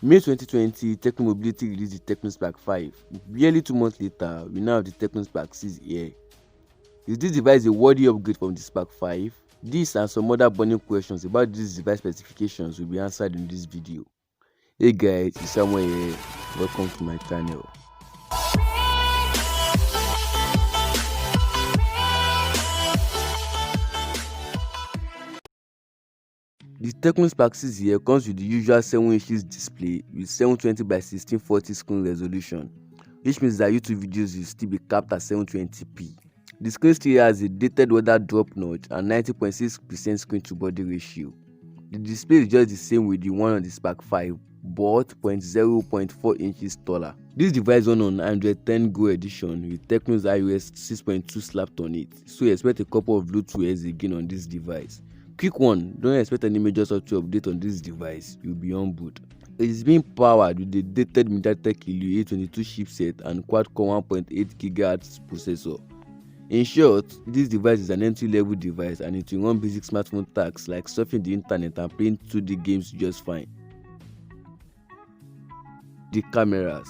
May 2020, Tecno Mobility released the Tecno Spark 5. Barely 2 months later, we now have the Tecno Spark 6 here. Is this device a worthy upgrade from the Spark 5? These and some other burning questions about these device specifications will be answered in this video. Hey guys, it's Samuel here. Welcome to my channel. The Tecno Spark 6 here comes with the usual 7-inch display with 720 by 1640 screen resolution, which means that YouTube videos will still be capped at 720p. The screen still has a dated weather drop notch and 90.6% screen to body ratio. The display is just the same with the one on the Spark 5, but 0.4 inches taller. This device run on Android 10 Go edition with Tecno's iOS 6.2 slapped on it, so expect a couple of Bluetooth airs again on this device. Quick one, don't expect any major software update on this device, you'll be on board. It is being powered with the dated MediaTek Helio A22 chipset and quad-core 1.8 GHz processor. In short, this device is an entry-level device and it will run basic smartphone tasks like surfing the internet and playing 2D games just fine. The cameras.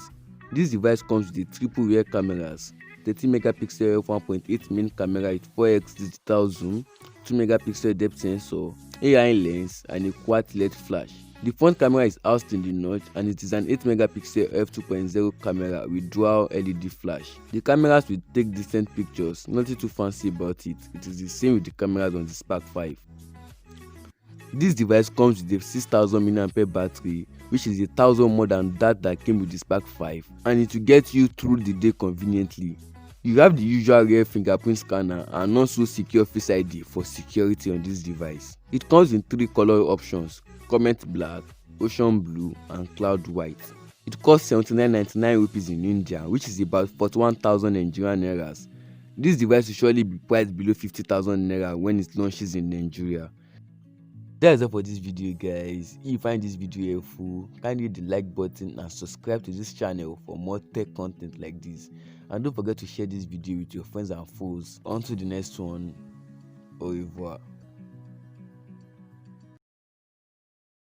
This device comes with the triple rear cameras, 30 megapixel f1.8 main camera with 4x digital zoom, 2 megapixel depth sensor, AI lens and a quad LED flash. The front camera is housed in the notch and it is an 8 megapixel f2.0 camera with dual LED flash. The cameras will take decent pictures, nothing too fancy about it. It is the same with the cameras on the Spark 5. This device comes with a 6000 mAh battery, which is 1000 more than that came with the Spark 5, and it will get you through the day conveniently. You have the usual rear fingerprint scanner and also secure Face ID for security on this device. It comes in 3 color options: Comet Black, Ocean Blue and Cloud White. It costs 79.99 rupees in India, which is about 41,000 Nigerian nairas. This device will surely be priced below 50,000 naira when it launches in Nigeria. That's all for this video guys. If you find this video helpful, kindly hit the like button and subscribe to this channel for more tech content like this. And don't forget to share this video with your friends and foes. Until the next one, au revoir.